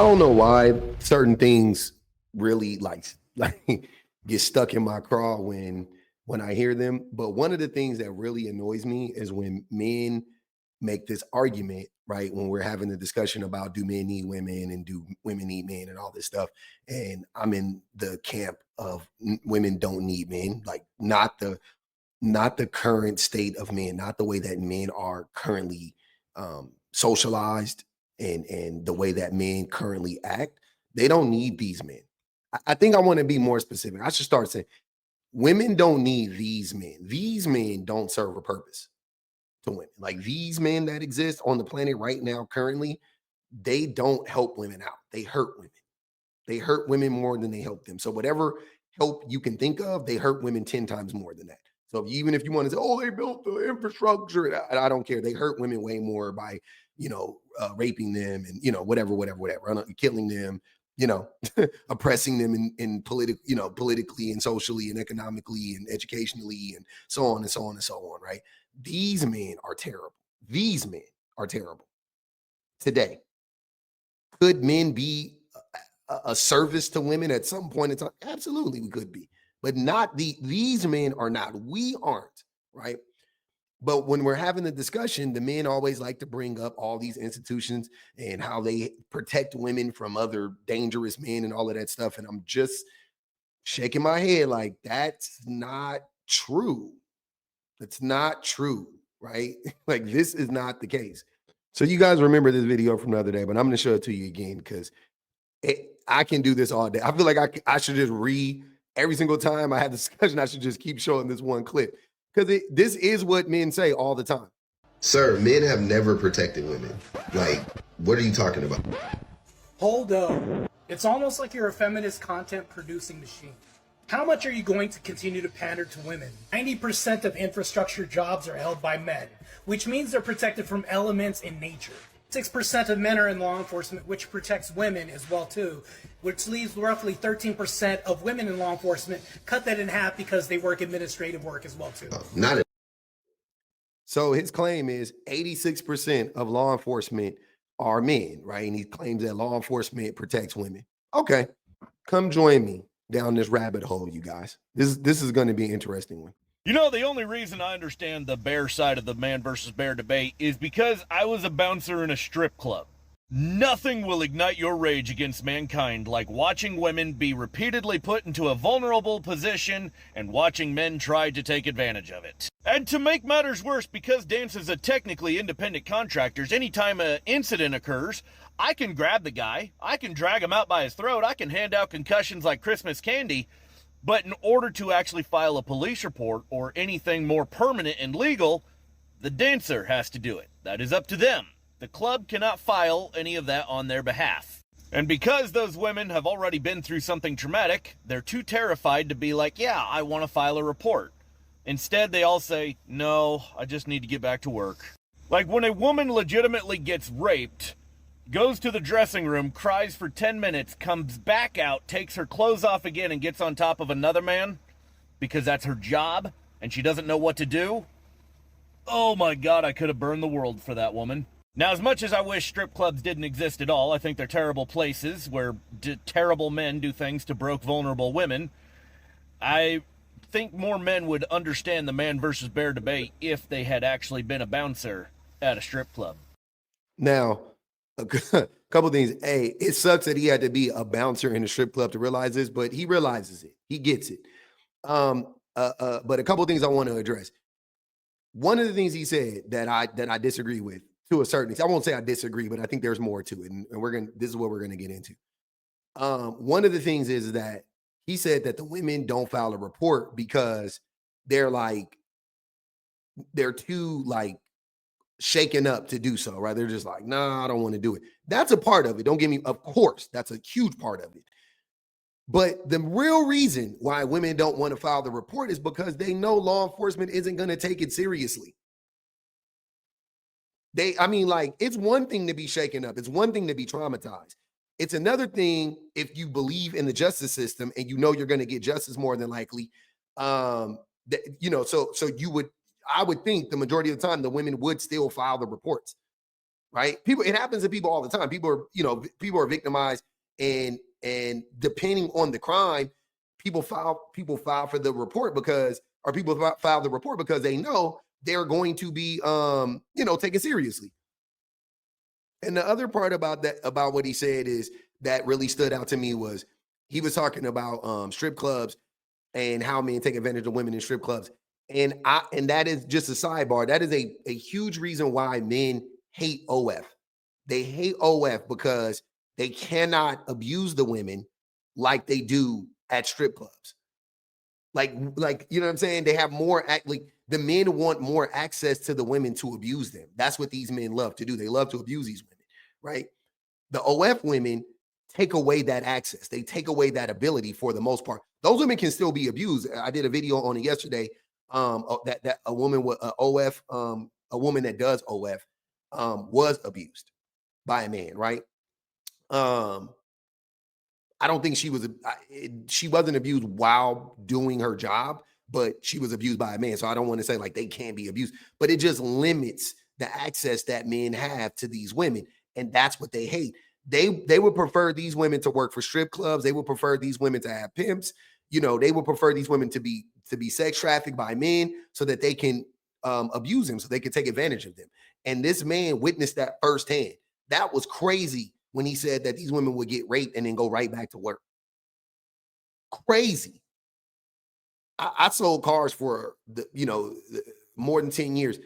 I don't know why certain things really like get stuck in my craw when I hear them. But one of the things that really annoys me is when men make this argument, right? When we're having a discussion about do men need women and do women need men and all this stuff. And I'm in the camp of women don't need men, like not the current state of men, not the way that men are currently socialized and the way that men currently act. They don't need these men. I think I want to be more specific. I should start saying women don't need these men. These men don't serve a purpose to women. Like these men that exist on the planet right now, currently, they don't help women out. They hurt women. They hurt women more than they help them. So whatever help you can think of, they hurt women 10 times more than that. So even if you want to say, oh, they built the infrastructure, I don't care. They hurt women way more by, raping them and, whatever, killing them, oppressing them politically and socially and economically and educationally and so on and so on and so on, right? These men are terrible. These men are terrible. Today, could men be a service to women at some point in time? Absolutely, we could be, but not these men are not. We aren't, right? But when we're having the discussion, the men always like to bring up all these institutions and how they protect women from other dangerous men and all of that stuff. And I'm just shaking my head like that's not true. That's not true, right? Like this is not the case. So you guys remember this video from the other day, but I'm going to show it to you again because I can do this all day. I feel like I should just read every single time I have discussion. I should just keep showing this one clip because this is what men say all the time. Sir, men have never protected women. Like, what are you talking about? Hold up. It's almost like you're a feminist content producing machine. How much are you going to continue to pander to women? 90% of infrastructure jobs are held by men, which means they're protected from elements in nature. 6% of men are in law enforcement, which protects women as well too, which leaves roughly 13% of women in law enforcement. Cut that in half because they work administrative work as well too. So his claim is 86% of law enforcement are men, right? And he claims that law enforcement protects women. Okay, come join me down this rabbit hole, you guys. This is going to be an interesting one. You know, the only reason I understand the bear side of the man versus bear debate is because I was a bouncer in a strip club. Nothing will ignite your rage against mankind like watching women be repeatedly put into a vulnerable position and watching men try to take advantage of it. And to make matters worse, because dances are technically independent contractors, anytime an incident occurs, I can grab the guy, I can drag him out by his throat, I can hand out concussions like Christmas candy, but in order to actually file a police report or anything more permanent and legal, the dancer has to do it. That is up to them. The club cannot file any of that on their behalf. And because those women have already been through something traumatic, they're too terrified to be like, yeah, I want to file a report. Instead, they all say, no, I just need to get back to work. Like when a woman legitimately gets raped, goes to the dressing room, cries for 10 minutes, comes back out, takes her clothes off again, and gets on top of another man because that's her job and she doesn't know what to do. Oh my God, I could have burned the world for that woman. Now, as much as I wish strip clubs didn't exist at all, I think they're terrible places where terrible men do things to broke, vulnerable women. I think more men would understand the man versus bear debate if they had actually been a bouncer at a strip club. Now, a couple of things. A, it sucks that he had to be a bouncer in a strip club to realize this, but he realizes it. He gets it. But a couple of things I want to address. One of the things he said that I disagree with to a certain extent. I won't say I disagree, but I think there's more to it, and this is what we're gonna get into. One of the things is that he said that the women don't file a report because they're too shaken up to do so, right? They're just like, nah, I don't want to do it. That's a part of it. Don't get me, of course, that's a huge part of it. But the real reason why women don't want to file the report is because they know law enforcement isn't going to take it seriously. It's one thing to be shaken up. It's one thing to be traumatized. It's another thing if you believe in the justice system and you know you're going to get justice more than likely. I would think the majority of the time the women would still file the reports. right? People, it happens to people all the time. People are victimized, and depending on the crime, people file for the report because, or people file the report because they know they're going to be taken seriously. And the other part about that, about what he said, is that really stood out to me was he was talking about strip clubs and how men take advantage of women in strip clubs. And that is just a sidebar. That is a huge reason why men hate OF. They hate OF because they cannot abuse the women like they do at strip clubs. Like you know what I'm saying? They have more like the men want more access to the women to abuse them. That's what these men love to do. They love to abuse these women, right? The OF women take away that access. They take away that ability for the most part. Those women can still be abused. I did a video on it yesterday. That a woman with OF, a woman that does OF, was abused by a man, right? I don't think she wasn't abused while doing her job, but she was abused by a man. So I don't want to say like they can't be abused, but it just limits the access that men have to these women, and that's what they hate. They would prefer these women to work for strip clubs. They would prefer these women to have pimps. They would prefer these women to be sex trafficked by men so that they can abuse them, so they can take advantage of them. And this man witnessed that firsthand. That was crazy when he said that these women would get raped and then go right back to work. Crazy. I sold cars for more than 10 years.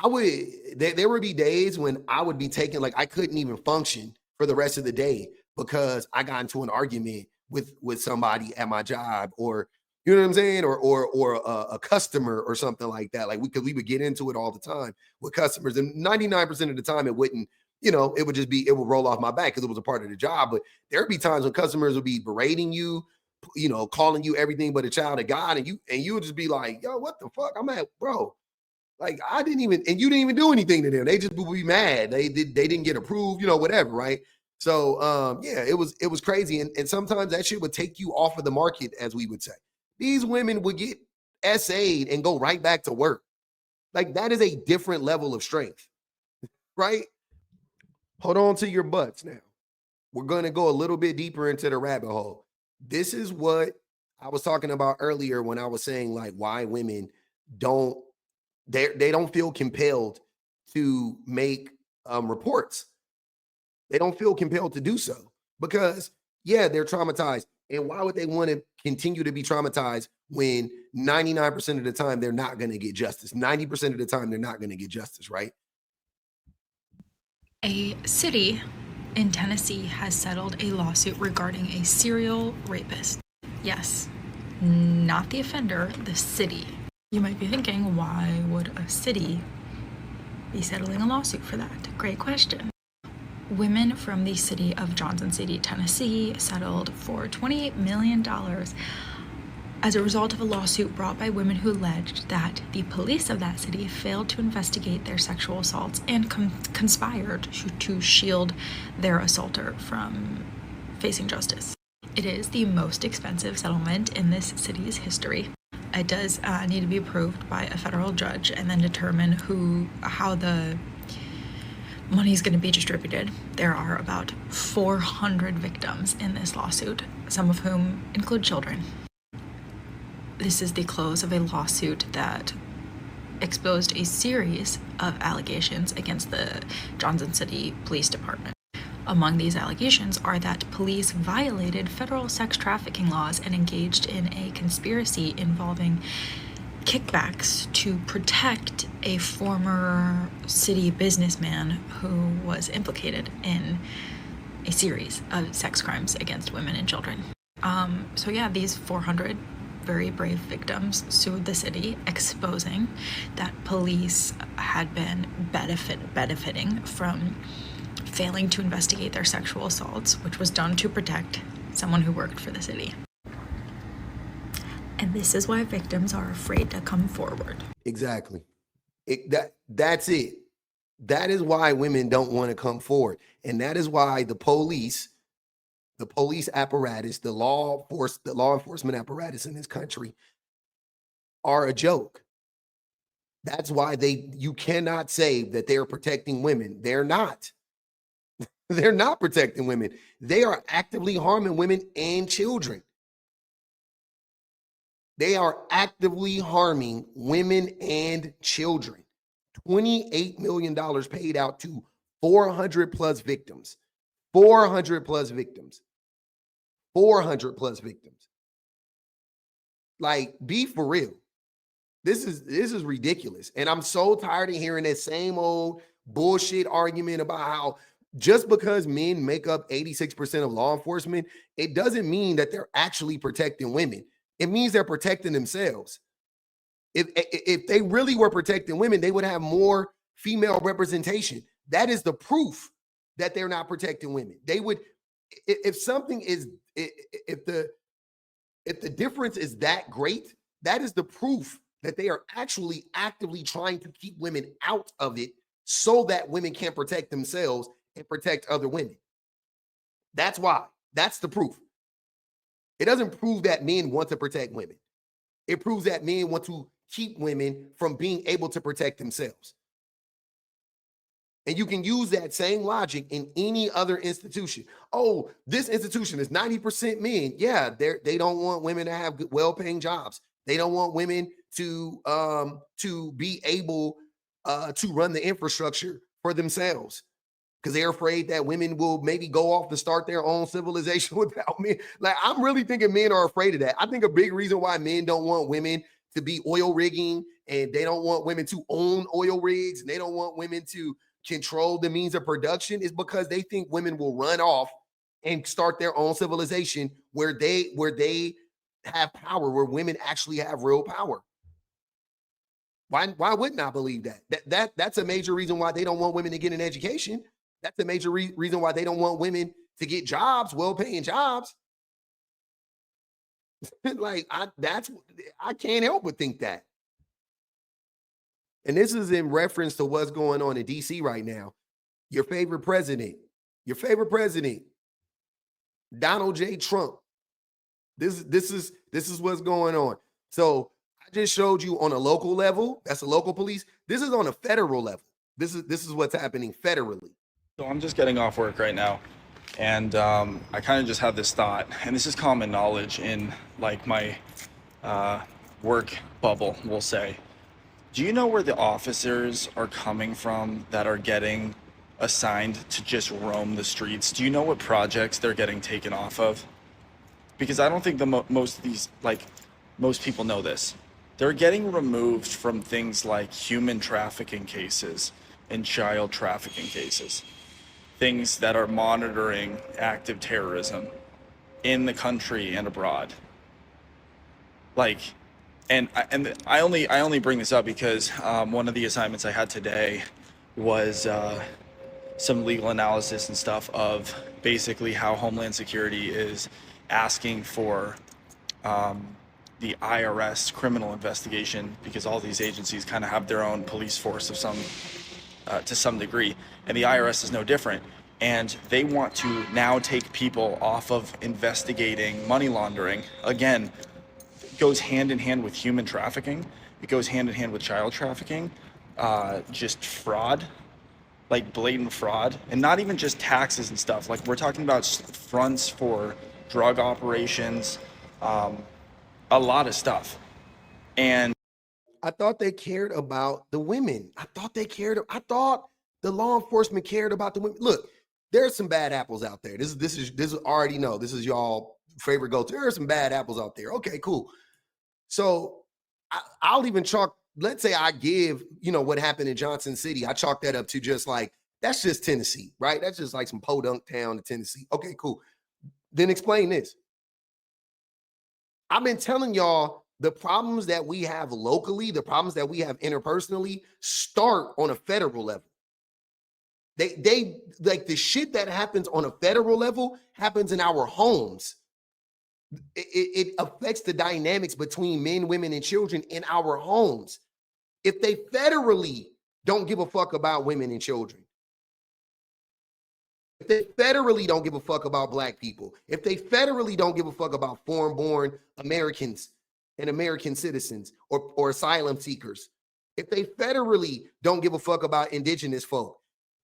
There would be days when I would be taking, like, I couldn't even function for the rest of the day because I got into an argument with somebody at my job, or you know what I'm saying, or a customer or something like that. Like we would get into it all the time with customers, and 99% of the time it wouldn't. It would roll off my back because it was a part of the job. But there'd be times when customers would be berating you, calling you everything but a child of God, and you would just be like, "Yo, what the fuck?" I'm at, bro. Like I didn't even, and you didn't even do anything to them. They just would be mad. They didn't get approved, whatever, right? So yeah, it was crazy. And sometimes that shit would take you off of the market, as we would say. These women would get SA'd and go right back to work. Like that is a different level of strength, right? Hold on to your butts now. We're gonna go a little bit deeper into the rabbit hole. This is what I was talking about earlier when I was saying like why women don't they don't feel compelled to make reports. They don't feel compelled to do so because, yeah, they're traumatized. And why would they want to continue to be traumatized when 99% of the time they're not going to get justice? 90% of the time they're not going to get justice, right? A city in Tennessee has settled a lawsuit regarding a serial rapist. Yes, not the offender, the city. You might be thinking, why would a city be settling a lawsuit for that? Great question. Women from the city of Johnson City, Tennessee, settled for $28 million as a result of a lawsuit brought by women who alleged that the police of that city failed to investigate their sexual assaults and conspired to shield their assaulter from facing justice. It is the most expensive settlement in this city's history. It does need to be approved by a federal judge and then determine how the money is going to be distributed. There are about 400 victims in this lawsuit, some of whom include children. This is the close of a lawsuit that exposed a series of allegations against the Johnson City Police Department. Among these allegations are that police violated federal sex trafficking laws and engaged in a conspiracy involving kickbacks to protect a former city businessman who was implicated in a series of sex crimes against women and children. So yeah, these 400 very brave victims sued the city, exposing that police had been benefiting from failing to investigate their sexual assaults, which was done to protect someone who worked for the city. And this is why victims are afraid to come forward. Exactly. That's it. That is why women don't want to come forward. And that is why the police apparatus, the law enforcement apparatus in this country are a joke. That's why you cannot say that they're protecting women. They're not. They're not protecting women. They are actively harming women and children. They are actively harming women and children. $28 million paid out to 400 plus victims. 400 plus victims. 400 plus victims. Like, be for real. This is ridiculous. And I'm so tired of hearing that same old bullshit argument about how just because men make up 86% of law enforcement, it doesn't mean that they're actually protecting women. It means they're protecting themselves. If they really were protecting women, they would have more female representation. That is the proof that they're not protecting women. They would, if something is, if the difference is that great, that is the proof that they are actually actively trying to keep women out of it so that women can't protect themselves and protect other women. That's why. That's the proof. It doesn't prove that men want to protect women. It proves that men want to keep women from being able to protect themselves. And you can use that same logic in any other institution. Oh, this institution is 90% men. Yeah, they don't want women to have good, well-paying jobs. They don't want women to be able to run the infrastructure for themselves because they're afraid that women will maybe go off to start their own civilization without men. Like, I'm really thinking men are afraid of that. I think a big reason why men don't want women to be oil rigging, and they don't want women to own oil rigs, and they don't want women to control the means of production is because they think women will run off and start their own civilization where they have power, where women actually have real power. Why wouldn't I believe that? That's a major reason why they don't want women to get an education. That's a major reason why they don't want women to get jobs, well-paying jobs. Like, I can't help but think that. And this is in reference to what's going on in DC right now. Your favorite president, Donald J. Trump. This is what's going on. So I just showed you on a local level, that's a local police. This is on a federal level. This is what's happening federally. So I'm just getting off work right now, and I kind of just had this thought, and this is common knowledge in like my work bubble, we'll say. Do you know where the officers are coming from that are getting assigned to just roam the streets? Do you know what projects they're getting taken off of? Because I don't think most of these, like, most people know this. They're getting removed from things like human trafficking cases and child trafficking cases. Things that are monitoring active terrorism in the country and abroad. Like, and I only bring this up because one of the assignments I had today was some legal analysis and stuff of basically how Homeland Security is asking for the IRS criminal investigation, because all these agencies kind of have their own police force of to some degree, and the IRS is no different. And they want to now take people off of investigating money laundering. Again, it goes hand in hand with human trafficking. It goes hand in hand with child trafficking, just fraud, like blatant fraud, and not even just taxes and stuff. Like, we're talking about fronts for drug operations, a lot of stuff. And I thought they cared about the women. I thought the law enforcement cared about the women. Look, there's some bad apples out there. This is already know. This is y'all favorite go-to. There are some bad apples out there. Okay, cool. So I'll even chalk, let's say I give, what happened in Johnson City, I chalk that up to just like, that's just Tennessee, right? That's just like some podunk town in Tennessee. Okay, cool. Then explain this. I've been telling y'all the problems that we have locally, the problems that we have interpersonally start on a federal level. They like the shit that happens on a federal level happens in our homes. It affects the dynamics between men, women, and children in our homes. If they federally don't give a fuck about women and children, if they federally don't give a fuck about Black people, if they federally don't give a fuck about foreign-born Americans and American citizens or asylum seekers, if they federally don't give a fuck about indigenous folk,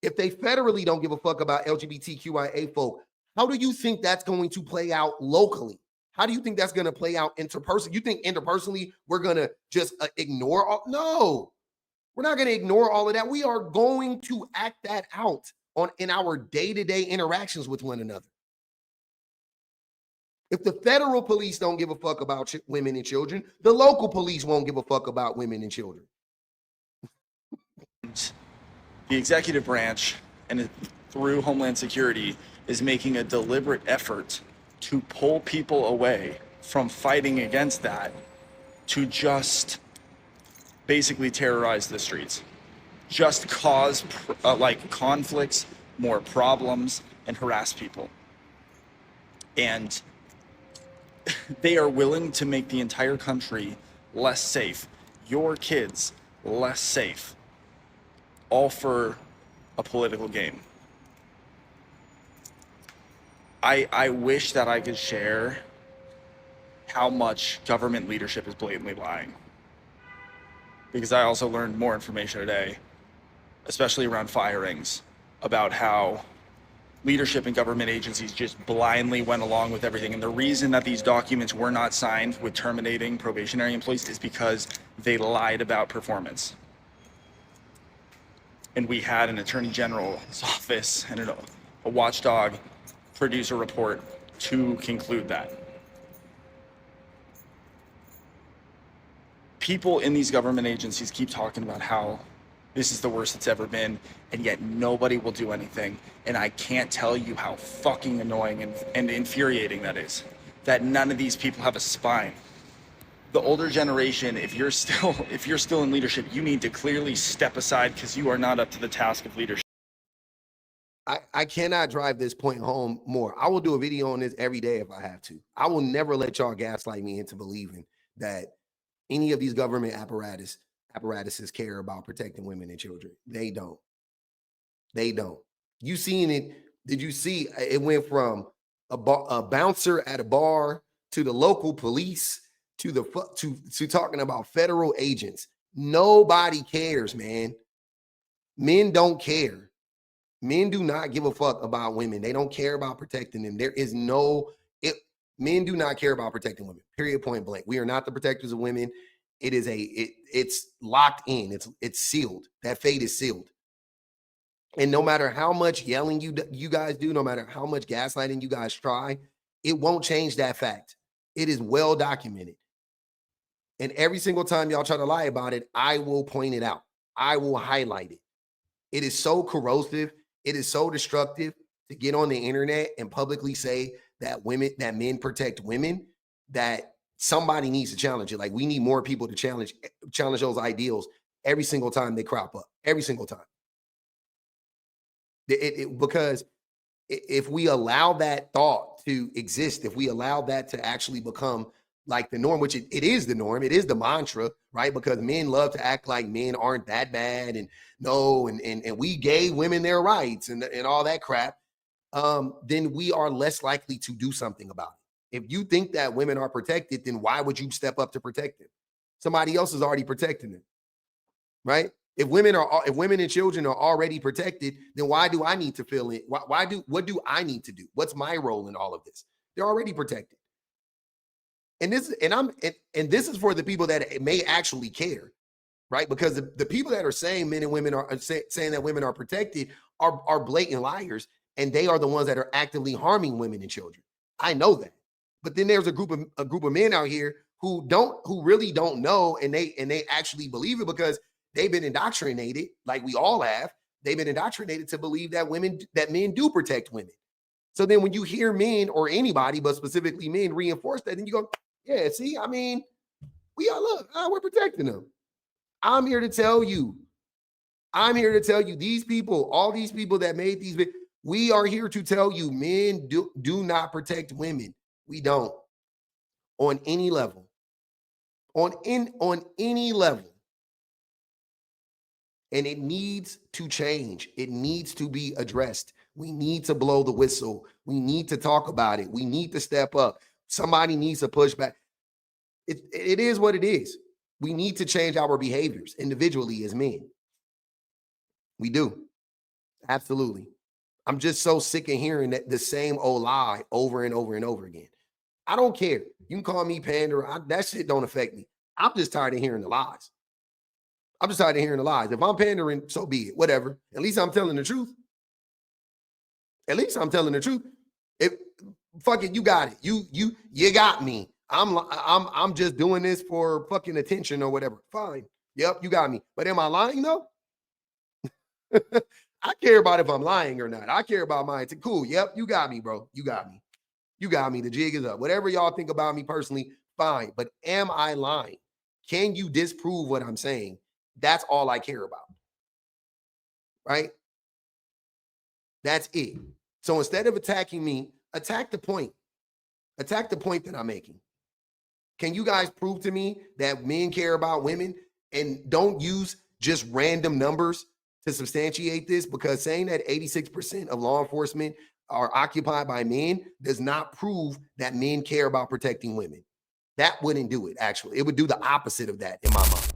if they federally don't give a fuck about LGBTQIA folk, how do you think that's going to play out locally? How do you think that's going to play out interpersonally? You think interpersonally we're going to just ignore all? No, we're not going to ignore all of that. We are going to act that out in our day-to-day interactions with one another. If the federal police don't give a fuck about women and children, the local police won't give a fuck about women and children. The executive branch, and through Homeland Security, is making a deliberate effort to pull people away from fighting against that, to just basically terrorize the streets, just cause like conflicts, more problems, and harass people. And they are willing to make the entire country less safe, your kids less safe, all for a political game. I wish that I could share how much government leadership is blatantly lying, because I also learned more information today, especially around firings, about how leadership in government agencies just blindly went along with everything. And the reason that these documents were not signed with terminating probationary employees is because they lied about performance. And we had an attorney general's office and a watchdog produce a report to conclude that. People in these government agencies keep talking about how this is the worst it's ever been, and yet nobody will do anything. And I can't tell you how fucking annoying and infuriating that is, that none of these people have a spine. The older generation, if you're still in leadership, you need to clearly step aside, because you are not up to the task of leadership. I cannot drive this point home more. I will do a video on this every day if I have to. I will never let y'all gaslight me into believing that any of these government apparatuses care about protecting women and children. They don't. They don't. You seen it? Did you see it went from a bouncer at a bar to the local police to talking about federal agents? Nobody cares, man. Men don't care. Men do not give a fuck about women. They don't care about protecting them. There is men do not care about protecting women. Period, point blank. We are not the protectors of women. It's locked in. It's sealed. That fate is sealed. And no matter how much yelling you guys do, no matter how much gaslighting you guys try, it won't change that fact. It is well documented. And every single time y'all try to lie about it, I will point it out. I will highlight it. It is so corrosive. It is so destructive to get on the internet and publicly say that men protect women, that somebody needs to challenge it. Like, we need more people to challenge those ideals every single time they crop up. Every single time. Because if we allow that thought to exist, if we allow that to actually become like the norm, which it is the norm, it is the mantra, right? Because men love to act like men aren't that bad, and we gave women their rights and all that crap, then we are less likely to do something about it. If you think that women are protected, then why would you step up to protect them? Somebody else is already protecting them, right? If women and children are already protected, then why do I need to fill in? What do I need to do? What's my role in all of this? They're already protected. And this is for the people that may actually care, right? Because the people that are saying men and women are saying that women are protected are blatant liars, and they are the ones that are actively harming women and children. I know that. But then there's a group of men out here who really don't know, and they actually believe it because they've been indoctrinated, like we all have. They've been indoctrinated to believe that men do protect women. So then when you hear men, or anybody, but specifically men, reinforce that, then you go, yeah, see, I mean, we're protecting them. I'm here to tell you, these people, all these people that made these, we are here to tell you, men do not protect women. We don't. On any level. On any level. And it needs to change. It needs to be addressed. We need to blow the whistle. We need to talk about it. We need to step up. Somebody needs to push back. It is what it is. We need to change our behaviors individually as men. We do. Absolutely. I'm just so sick of hearing the same old lie over and over and over again. I don't care. You can call me pander. That shit don't affect me. I'm just tired of hearing the lies. I'm just tired of hearing the lies. If I'm pandering, so be it. Whatever. At least I'm telling the truth. At least I'm telling the truth. If fuck it, you got it. You got me. I'm just doing this for fucking attention or whatever. Fine. Yep, you got me. But am I lying though? I care about if I'm lying or not. I care about mine. Cool. Yep, you got me, bro. You got me. You got me. The jig is up. Whatever y'all think about me personally, fine. But am I lying? Can you disprove what I'm saying? That's all I care about. Right? That's it. So instead of attacking me, attack the point. Attack the point that I'm making. Can you guys prove to me that men care about women and don't use just random numbers to substantiate this? Because saying that 86% of law enforcement are occupied by men does not prove that men care about protecting women. That wouldn't do it, actually. It would do the opposite of that in my mind.